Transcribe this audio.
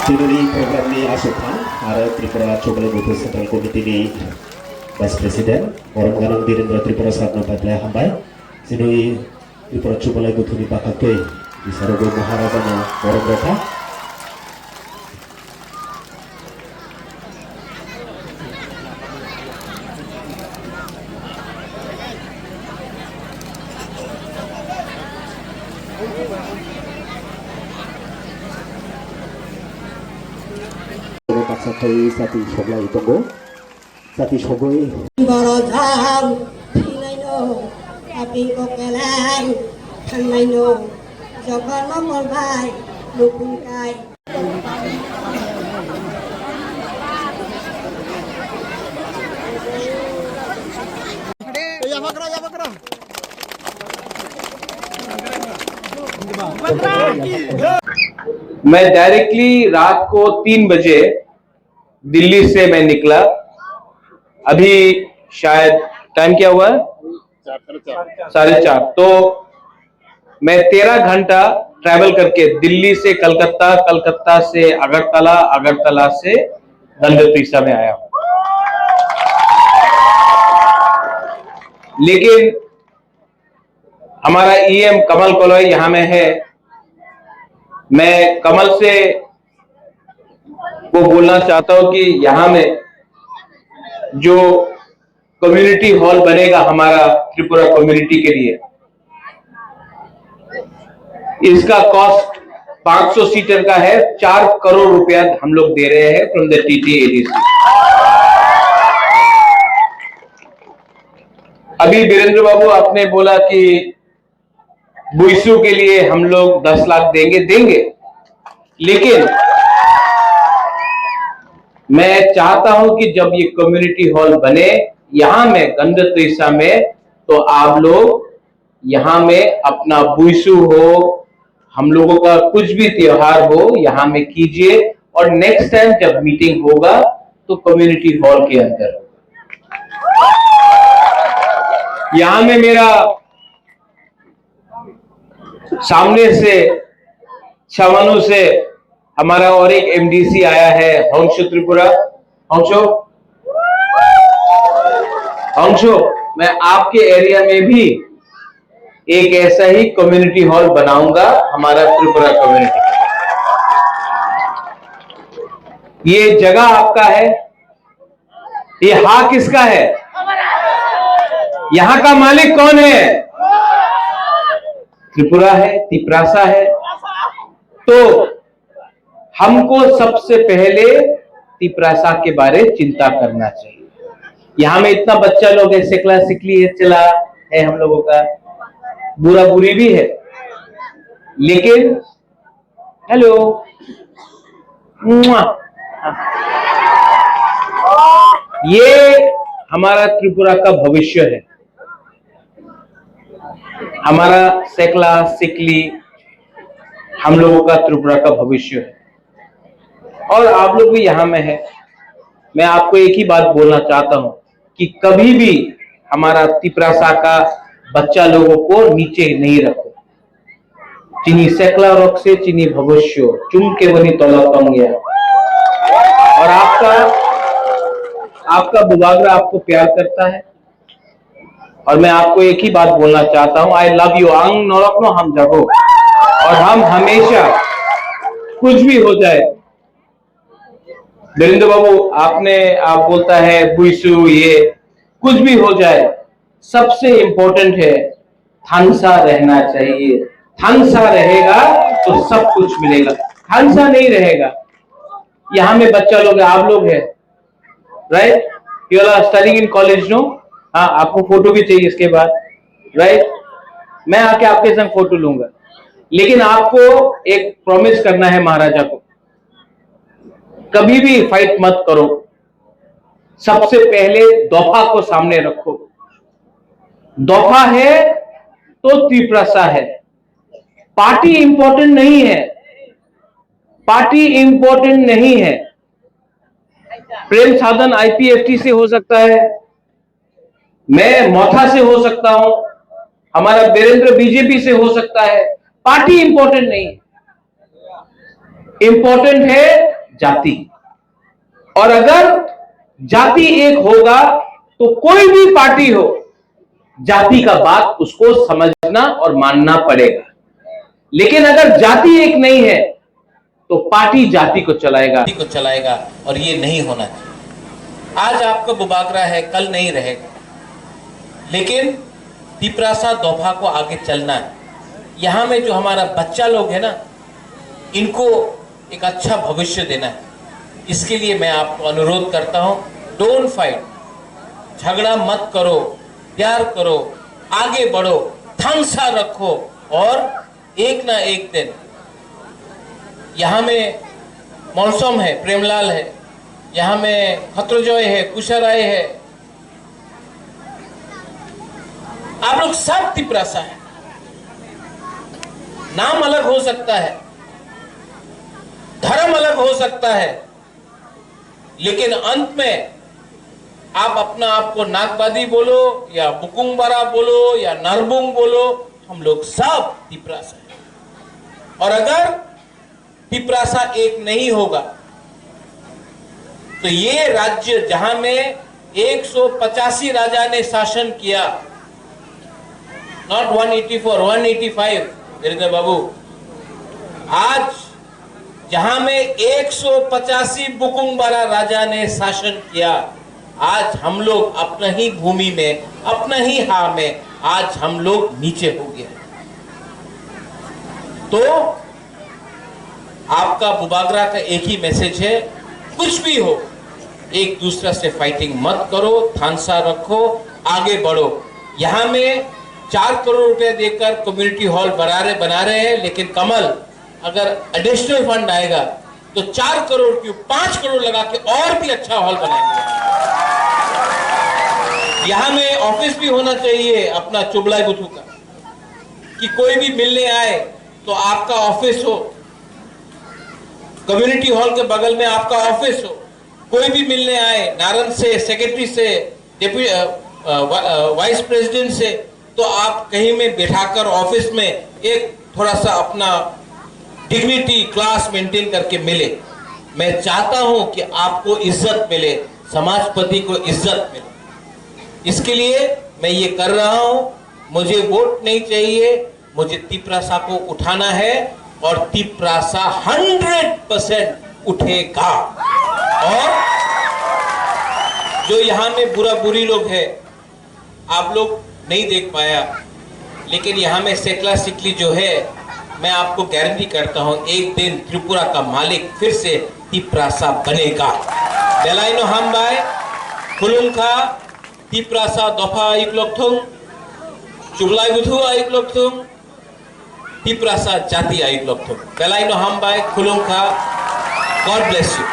Sinuri program ni asupan ada Tripura Coba Butuh Central Committee ni Vice President orang mengenang Direndra Tripura Sarna Badlai Hambai Sinuri Tripura Coba Butuh ni Bakake di Sarogo Maharajana orang mereka Sati Shoglai Tongo Sati Shogoi Borozam Pinaino Api Kokelan Kanaino Jokon Momolbai Lupungkai मैं directly रात को 3 बजे दिल्ली से मैं निकला। अभी शायद time क्या हुआ है 4:30। तो मैं 13 घंटा ट्रैवल करके दिल्ली से कलकत्ता, कलकत्ता से अगरतला, अगरतला से गंडोत्रीसा में आया हूं। लेकिन हमारा ईएम कमल कोलोई यहां में है। मैं कमल से वो बोलना चाहता हूं कि यहां में जो कम्युनिटी हॉल बनेगा हमारा त्रिपुरा कम्युनिटी के लिए, इसका कॉस्ट 500 सीटर का है। 4 करोड़ रुपया हम लोग दे रहे हैं फ्रॉम द TTADC। अभी वीरेंद्र बाबू आपने बोला कि बुइसू के लिए हम लोग 10 लाख देंगे, लेकिन मैं चाहता हूं कि जब ये कम्युनिटी हॉल बने यहां में गंडोत्रीसा में, तो आप लोग यहां में अपना बुइसू हो, हम लोगों का कुछ भी त्योहार हो यहां में कीजिए। और नेक्स्ट टाइम जब मीटिंग होगा तो कम्युनिटी हॉल के अंदर। यहां में मेरा सामने से छावनू से हमारा और एक MDC आया है, हंशो त्रिपुरा। हंशो, मैं आपके एरिया में भी एक ऐसा ही कम्युनिटी हॉल बनाऊंगा हमारा त्रिपुरा कम्युनिटी। ये जगह आपका है, ये हाँ किसका है? यहां का मालिक कौन है? त्रिपुरा है, तिपरासा है। तो हमको सबसे पहले तिपरासा के बारे चिंता करना चाहिए। यहां में इतना बच्चा लोग है, सिकला सिकली है, चला है, हम लोगों का बुरा बुरी भी है, लेकिन हेलो ये हमारा त्रिपुरा का भविष्य है। हमारा सेकला सिकली हम लोगों का त्रिपुरा का भविष्य है। और आप लोग भी यहां में है। मैं आपको एक ही बात बोलना चाहता हूं कि कभी भी हमारा तिपरासा का बच्चा लोगों को नीचे नहीं रखो। चिनी सेकला रोक से चिनी भविष्य चुम के बनी तोला कम गया। और आपका बुबागरा आपको प्यार करता है। और मैं आपको एक ही बात बोलना चाहता हूं, आई लव यू अंग नौरकनो हम जगो। और हम हमेशा कुछ भी हो जाए, वीरेंद्र बाबू आप बोलता है बुइसू, ये कुछ भी हो जाए, सबसे इंपॉर्टेंट है थानसा रहना चाहिए। थानसा रहेगा तो सब कुछ मिलेगा, थानसा नहीं रहेगा। यहाँ में बच्चा लोग है, आप लोग है, right? You are studying in college, no? हाँ, आपको फोटो भी चाहिए इसके बाद, राइट? मैं आके आपके संग फोटो लूंगा, लेकिन आपको एक प्रॉमिस करना है महाराजा को, कभी भी फाइट मत करो। सबसे पहले दोफा को सामने रखो। दोफा है तो त्रिप्रसा है। पार्टी इंपॉर्टेंट नहीं है, पार्टी इंपॉर्टेंट नहीं है। प्रेम साधन आईपीएफटी से हो सकता है, मैं मौथा से हो सकता हूं, हमारा वीरेंद्र बीजेपी से हो सकता है। पार्टी इंपॉर्टेंट नहीं, इंपॉर्टेंट है जाति। और अगर जाति एक होगा तो कोई भी पार्टी हो, जाति का बात उसको समझना और मानना पड़ेगा। लेकिन अगर जाति एक नहीं है तो पार्टी जाति को चलाएगा और ये नहीं होना चाहिए। आज आपका बुबागरा है, कल नहीं रहेगा, लेकिन त्रिप्रसा दोफा को आगे चलना है। यहां में जो हमारा बच्चा लोग है ना, इनको एक अच्छा भविष्य देना है। इसके लिए मैं आपको अनुरोध करता हूं, डोंट फाइट, झगड़ा मत करो, प्यार करो, आगे बढ़ो, थानसा रखो, और एक ना एक दिन यहाँ में मौसम है, प्रेमलाल है, यहाँ में खत्रजोय है, कुशराय है, आप लोग सब त्रिप्रसा है। नाम अलग हो सकता है, धर्म अलग हो सकता है, लेकिन अंत में आप अपना आपको नागबादी बोलो या बुकुंगबरा बोलो या नरबुंग बोलो, हम लोग सब त्रिप्रसा है। और अगर त्रिप्रसा एक नहीं होगा तो ये राज्य जहां में 185 राजा ने शासन किया, नॉट 184, 185 वीरेंद्र बाबू, आज जहां में 185 बुकुंगबरा राजा ने शासन किया, आज हम लोग अपना ही भूमि में, अपना ही हां में, आज हम लोग नीचे हो गए। तो आपका बुबागरा का एक ही मैसेज है, कुछ भी हो एक दूसरे से फाइटिंग मत करो, थानसा रखो, आगे बढ़ो। यहां में 4 करोड़ रुपए देकर कम्युनिटी हॉल बना रहे हैं, लेकिन कमल अगर एडिशनल फंड आएगा तो 4 करोड़ क्यों 5 करोड़ लगा के और भी अच्छा हॉल बनाएंगे। यहां में ऑफिस भी होना चाहिए अपना चुबलाई बुथू का, कि कोई भी मिलने आए तो आपका ऑफिस हो, कम्युनिटी हॉल के बगल में आपका ऑफिस हो। कोई भी मिलने आए नारन से, सेक्रेटरी से, वाइस प्रेसिडेंट से, तो आप कहीं में बैठाकर ऑफिस में एक थोड़ा सा अपना डिग्निटी क्लास मेंटेन करके मिले। मैं चाहता हूं कि आपको इज्जत मिले, समाजपति को इज्जत मिले। इसके लिए मैं ये कर रहा हूं। मुझे वोट नहीं चाहिए, मुझे त्रिप्रसा को उठाना है, और त्रिप्रसा 100% उठेगा। और जो यहाँ में बुरी लोग है, आप लोग नहीं देख पाया, लेकिन यहाँ में सेकला सिकली जो है, मैं आपको गारंटी करता हूं एक दिन त्रिपुरा का मालिक फिर से त्रिप्रसा बनेगा। बेलाइनो हम बाय खुलुंखा त्रिप्रसा दोफा आयुक लोकथुंग, चुबलाई बुथु आयुक लोकथुंग, त्रिप्रसा जाति आयुक लोकथुंग। बेलाइनो हम बाय खुलुंखा। God bless you.